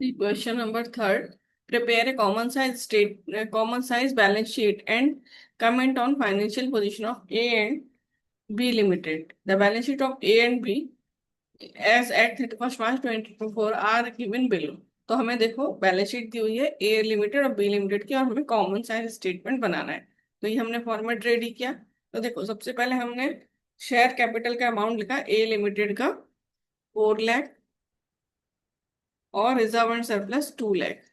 The question number third. Prepare a common size balance sheet and comment on financial position of A and B Limited. The balance sheet of A and B as at 31st March 2024 are given below. तो हमें देखो balance sheet दी हुई है ए limited और B limited की और हमें common size statement बनाना है। तो ये हमने फॉर्मेट रेडी किया। तो देखो सबसे पहले हमने शेयर कैपिटल का अमाउंट लिखा ए लिमिटेड का 4 लाख और रिजर्व एंड सरप्लस 2 लाख।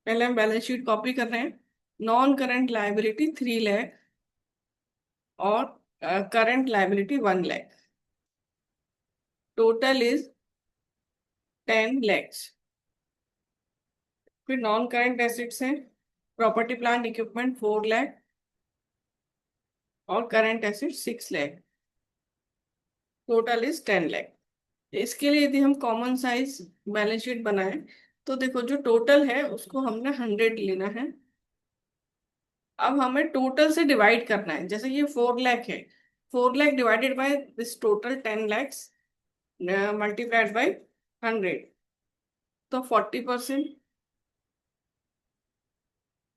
पहले हम बैलेंस शीट कॉपी कर रहे हैं। नॉन करंट लायबिलिटी 3 लाख और current liability 1 lakh. Total is 10 lakhs। फिर नॉन करंट एसेट्स हैं प्रॉपर्टी प्लांट इक्विपमेंट 4 लाख और current assets 6 lakh. Total is 10 lakh. इसके लिए यदि हम कॉमन साइज बैलेंस शीट बनाएं तो देखो जो टोटल है उसको हमने 100 लेना है। अब हमें टोटल से डिवाइड करना है। जैसे ये 4 लाख है, 4 lakh divided by this total 10 lakhs multiplied by 100। तो 40%।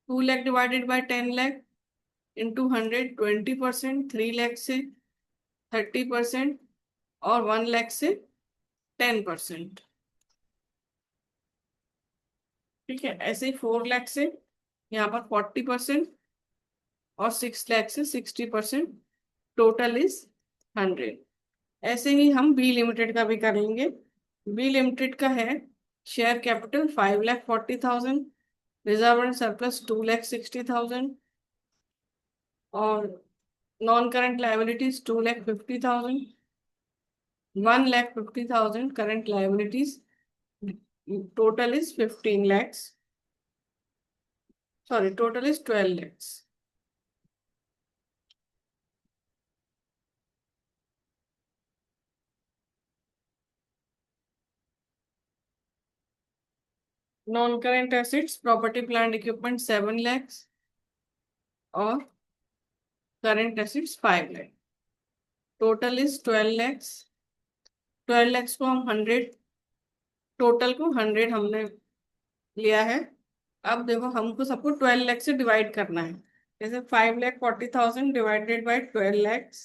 2 lakh divided by 10 lakh into 100 20%। 3 lakh से 30% और 1 लाख से 10%। ठीक है, ऐसे ही 4 लाख से यहाँ पर 40% और 6 लाख से 60%। Total is 100। ऐसे ही हम बी लिमिटेड का भी कर लेंगे। बी लिमिटेड का है share capital 5,40,000, reserve and surplus 2,60,000 और non current liabilities 2,50,000, 1,50,000 current liabilities. Total is 15 lakhs। Sorry, total is 12 lakhs। Non current assets property plant equipment 7 lakhs और current assets 5 lakh. Total is 12 lakhs। 12 lakhs को हम 100, total को 100 हमने लिया है। अब देखो हमको सबको 12 लाख से डिवाइड करना है। जैसे 5,40,000 divided by 12 lakhs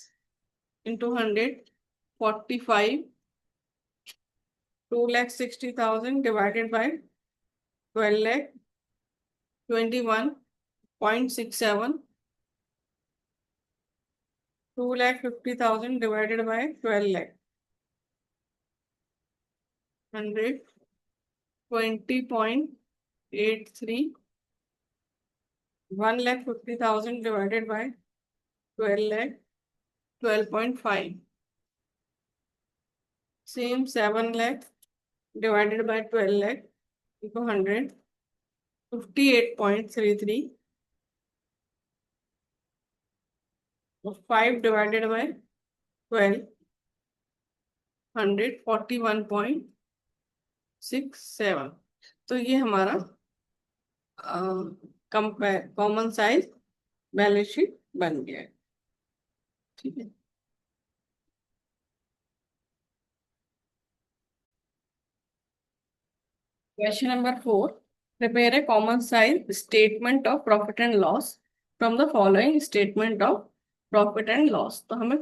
into 100 45। 2,60,000 divided by 12 lakh 21.67। 2,50,000 divided by 12 lakh 120.83। 1,50,000 divided by 12 lakh 12.5। Same 7 lakh divided by 12 lakh into 100 58.33। 5 divided by 12 141.67। तो ये हमारा कॉमन साइज बैलेंस शीट बन गया है। ठीक है। Question number 4। Prepare a common size statement of profit and loss from the following statement of profit and loss. तो हमें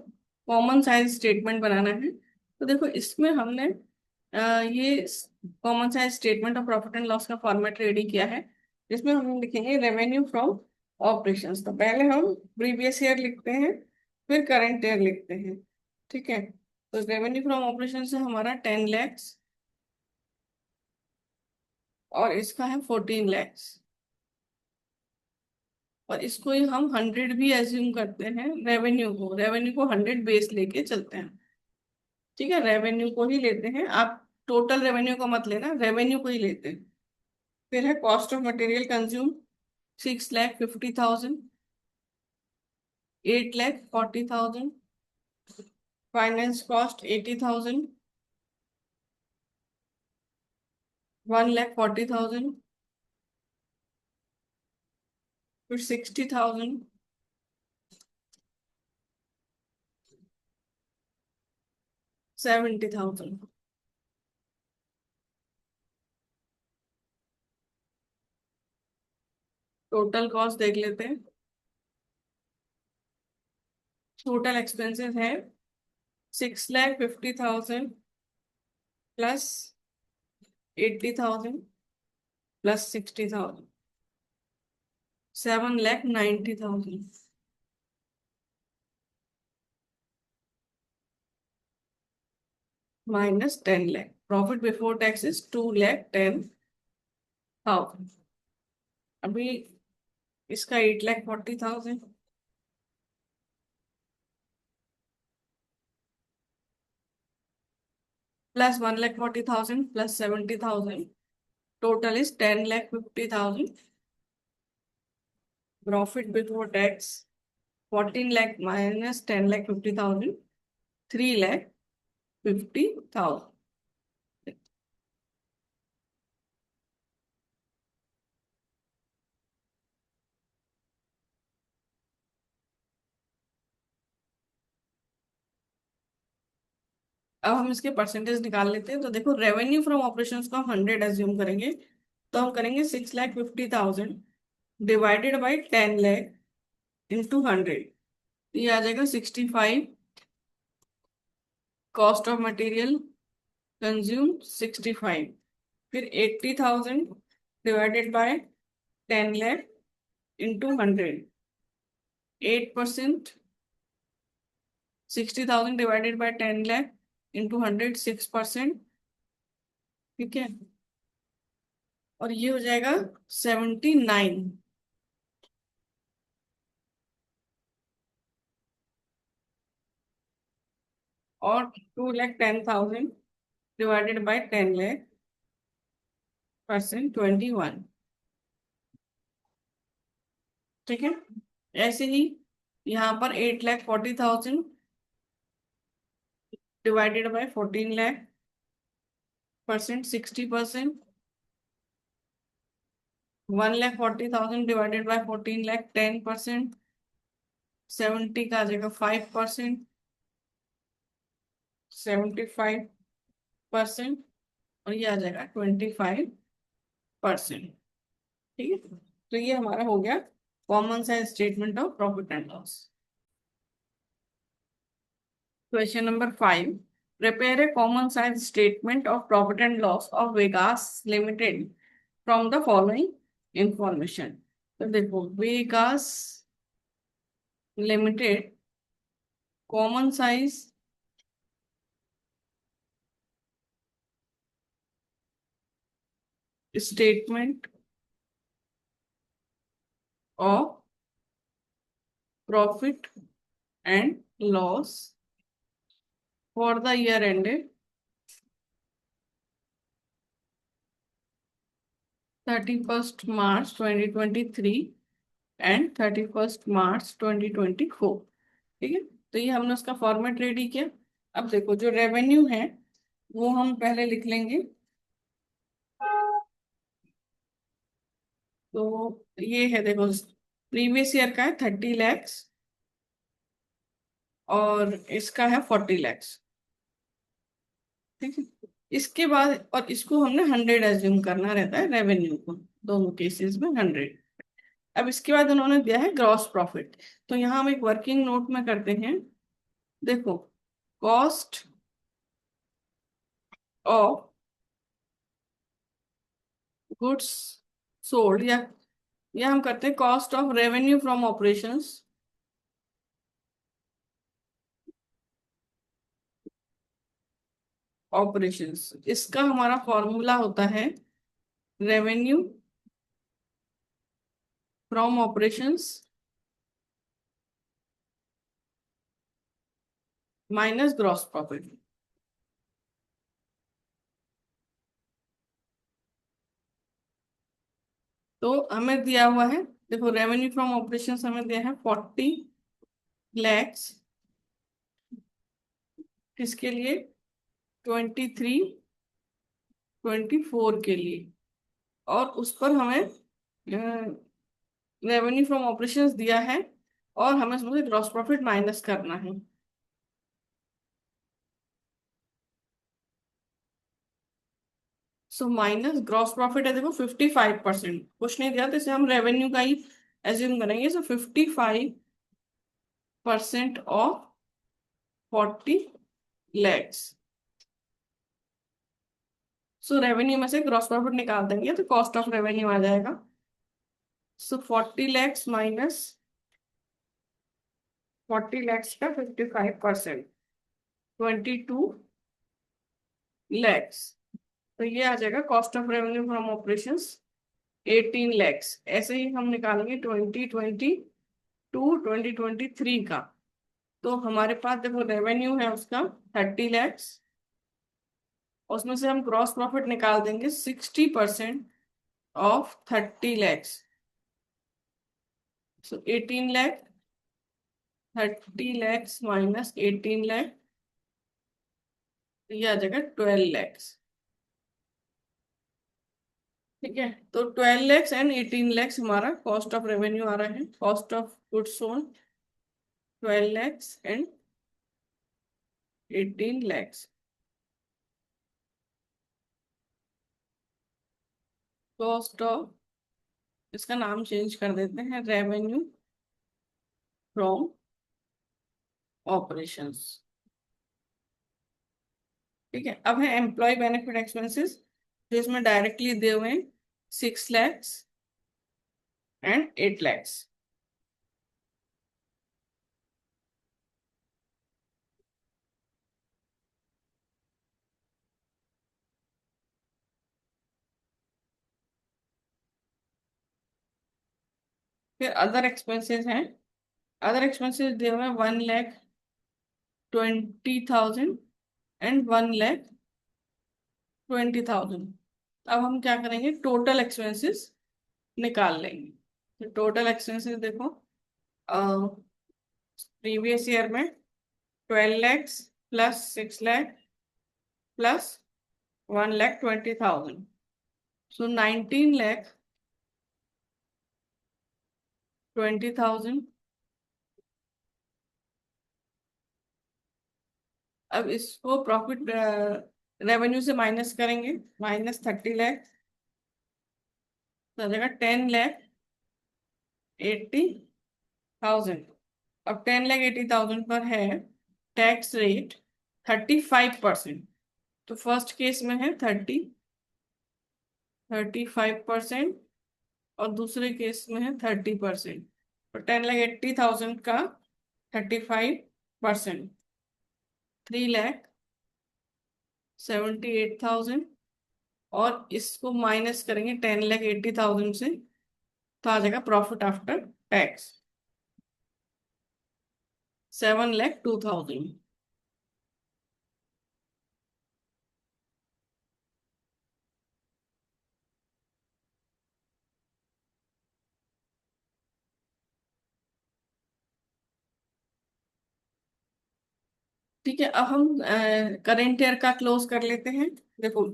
कॉमन साइज स्टेटमेंट बनाना है। तो देखो इसमें हमने ये common size statement of profit and loss का फॉर्मेट रेडी किया है। जिसमें हम लिखेंगे रेवेन्यू फ्रॉम ऑपरेशंस। तो पहले हम प्रीवियस ईयर लिखते हैं, फिर करंट ईयर लिखते हैं। ठीक है। तो रेवेन्यू फ्रॉम ऑपरेशन से हमारा 10 lakhs और इसका है 14 lakhs। और इसको ही हम 100 भी एज्यूम करते हैं। रेवेन्यू को 100 बेस लेके चलते हैं। ठीक है, रेवेन्यू को ही लेते हैं। आप टोटल रेवेन्यू को मत लेना, रेवेन्यू को ही लेते हैं। फिर है cost of material consume 6,50,000, 8,40,000, finance cost 80,000, 1,40,000, फिर 60,000, 70,000। टोटल कॉस्ट देख लेते हैं। टोटल एक्सपेंसेस है 6,50,000 plus 80,000 plus 60,000, 7,90,000 minus 10 lakh. Profit before tax is 2,10,000। अभी इसका 8,40,000 plus 1,40,000 plus 70,000, total is 10,50,000। Profit before tax 14 lakh minus 10,50,000, 3,50,000। अब हम इसके परसेंटेज निकाल लेते हैं। तो देखो, रेवेन्यू फ्रॉम ऑपरेशंस को हम 100 एज्यूम करेंगे। तो हम करेंगे 6,50,000 डिवाइडेड बाई 10 लाख इंटू 100। ये आ जाएगा 65। Cost of material consume 65। फिर 80,000 divided by 10 lakh into 100, 8%। 60,000 divided by 10 lakh into 100, 6%। ठीक है, और ये हो जाएगा 79। और 2,10,000 डिवाइडेड बाय 10 लाख परसेंट 21। ठीक है, ऐसे ही यहाँ पर 8,40,000 divided by 14 lakh percent 60%। 1,40,000 divided by 14 lakh 10%। 70 का आ जाएगा 5%, 75%। और ये आ जाएगा 25%। ठीक है, तो ये हमारा हो गया common size statement of profit and loss. Question number 5. Prepare a common size statement of profit and loss of Vegas Limited from the following information. तो देखो, Vegas Limited common size statement of profit and loss for the year ended 31st March 2023 and 31st मार्च 2024। ठीक है, तो ये हमने उसका format ready किया। अब देखो, जो रेवेन्यू है वो हम पहले लिख लेंगे। तो ये है, देखो, प्रीवियस ईयर का है 30 लैक्स और इसका है 40 लैक्स। ठीक है, इसके बाद और इसको हमने 100 एज्यूम करना रहता है रेवेन्यू को, दोनों केसेस में 100। अब इसके बाद उन्होंने दिया है ग्रॉस प्रॉफिट। तो यहाँ हम एक वर्किंग नोट में करते हैं। देखो, कॉस्ट ऑफ गुड्स सोल्ड, या हम करते हैं cost of revenue from operations operations. इसका हमारा फॉर्मूला होता है revenue from operations minus gross profit. तो हमें दिया हुआ है, देखो, रेवेन्यू फ्रॉम ऑपरेशंस हमें दिया है 40 लैक्स, किसके लिए? 23, 24 के लिए। और उस पर हमें रेवेन्यू फ्रॉम ऑपरेशंस दिया है और हमें उसमें ग्रॉस प्रॉफिट माइनस करना है। सो माइनस ग्रॉस प्रॉफिट है देखो 55%, कुछ नहीं दिया तो इसे हम रेवेन्यू का ही एज्यूम करेंगे। सो 55% ऑफ 40 lakhs। सो रेवेन्यू में से ग्रॉस प्रॉफिट निकाल देंगे तो कॉस्ट ऑफ रेवेन्यू आ जाएगा। सो 40 lakhs माइनस 40 lakhs का 55%, 22 lakhs। तो ये आ जाएगा cost of revenue from operations 18 lakhs। ऐसे ही हम निकालेंगे 2022 2023 का। तो हमारे पास देखो रेवेन्यू है उसका 30 lakhs, उसमें से हम ग्रॉस प्रॉफिट निकाल देंगे 60% of 30 lakhs। So 18 lakh, 30 lakhs minus 18 lakh, ये आ जाएगा 12 lakhs। ठीक है, तो 12 lakhs एंड 18 lakhs हमारा कॉस्ट ऑफ रेवेन्यू आ रहा है। Cost of goods sold 12 lakhs and 18 lakhs। Cost of, इसका नाम चेंज कर देते हैं, रेवेन्यू फ्रॉम ऑपरेशंस। ठीक है, अब है एम्प्लॉय बेनिफिट एक्सपेंसेस, जो इसमें डायरेक्टली दिए हुए हैं 6 lakhs एंड 8 lakhs। फिर अदर एक्सपेंसेस हैं, अदर एक्सपेंसेस दिए हुए हैं 1,20,000 एंड 1,20,000। अब हम क्या करेंगे, टोटल एक्सपेंसेस निकाल लेंगे। तो टोटल एक्सपेंसेस देखो, प्रीवियस ईयर में 12 lakhs प्लस 6 lakh प्लस 1,20,000, सो 19,20,000। अब इसको प्रॉफिट रेवेन्यू से माइनस करेंगे, माइनस 30 lakhs, तो आ जाएगा 10,80,000। अब 10,80,000 पर है टैक्स रेट 35%। तो फर्स्ट केस में है 35% और दूसरे केस में है 30%। तो 10,80,000 का 35%, 3,78,000, और इसको माइनस करेंगे 10,80,000 से, तो आ जाएगा प्रॉफिट आफ्टर टैक्स 7,02,000। ठीक है, अब हम करेंट ईयर का क्लोज कर लेते हैं। देखो,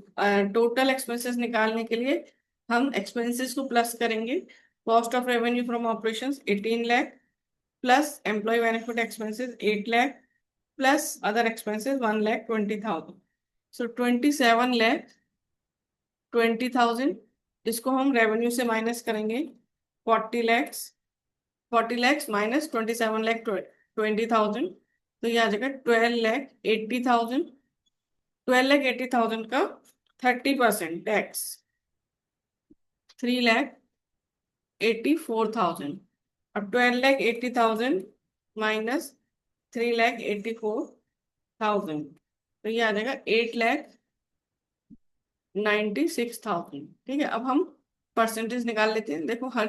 टोटल एक्सपेंसेस निकालने के लिए हम एक्सपेंसेस को प्लस करेंगे। Cost of revenue from operations 18 lakh, plus employee benefit expenses 8 lakh, plus other expenses 1,20,000। So 27,20,000, इसको हम रेवेन्यू से माइनस करेंगे। 40 lakhs, 40 lakhs माइनस 27,20,000, तो ये आ जाएगा 12,80,000। 12,80,000 का 30% टैक्स 3,84,000। अब 12,80,000 माइनस 3,84,000, तो ये आ जाएगा 8,96,000। ठीक है, अब हम परसेंटेज निकाल लेते हैं। देखो, हर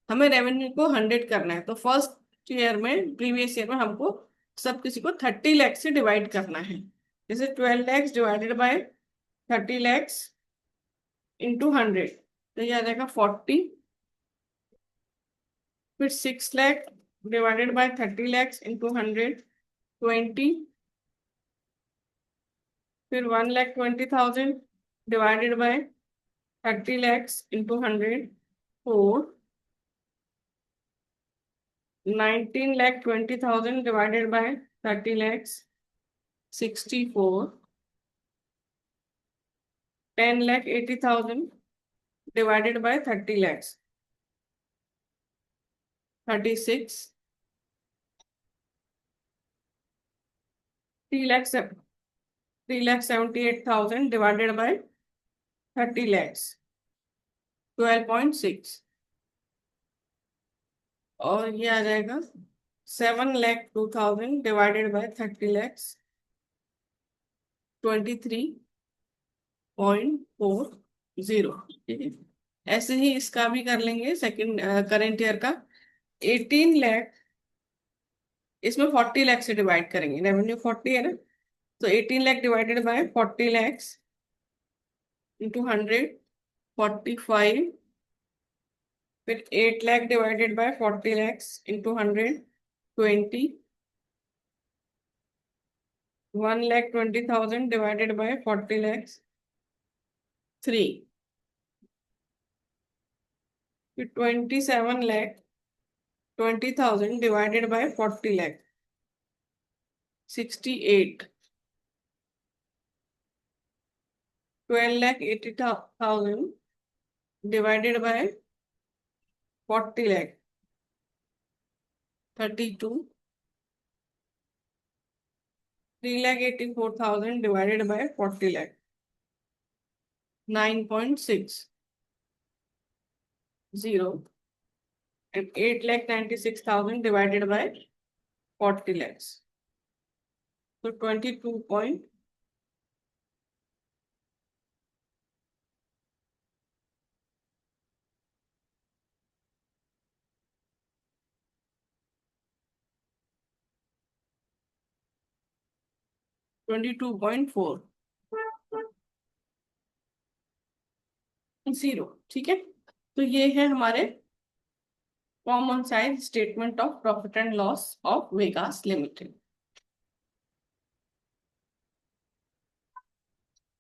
हमें रेवेन्यू को 100 करना है, तो फर्स्ट ईयर में, प्रीवियस ईयर में हमको सब किसी को 30 lakhs से डिवाइड करना है। जैसे 12 lakhs divided by 30 lakhs into 100, तो ये आ जाएगा 40। फिर 6 lakh divided by 30 lakhs into 100, 20। फिर 1,20,000 divided by 30 lakhs into 100, 4। 19,20,000 divided by 30 lakhs, 64। 10,80,000 divided by 30 lakhs. 36. 3,78,000 divided by 30 lakhs. 12.6. और ये आ जाएगा 7,02,000 divided by 30 lakhs. 23.40. ऐसे ही इसका भी कर लेंगे सेकंड करंट ईयर का. 18 लाख, इसमें 40 लाख से डिवाइड करेंगे. रेवेन्यू 40 है ना, तो 18 lakh divided by 40 lakhs into 100. 45. फिर 8 lakh divided by 40 lakhs into 100. 20. 1,20,000 divided by 40 lakhs. 3. फिर 27,20,000 divided by 40 lakh. 68. 12,80,000 divided by 40 lakh. 32. 3,84,000 divided by 40 lakh. 9.60. And 8,96,000 divided by 40 lakhs. So 22 point. $22.4. Zero. ठीक है, तो ये है हमारे common size statement of profit and loss of Vegas limited.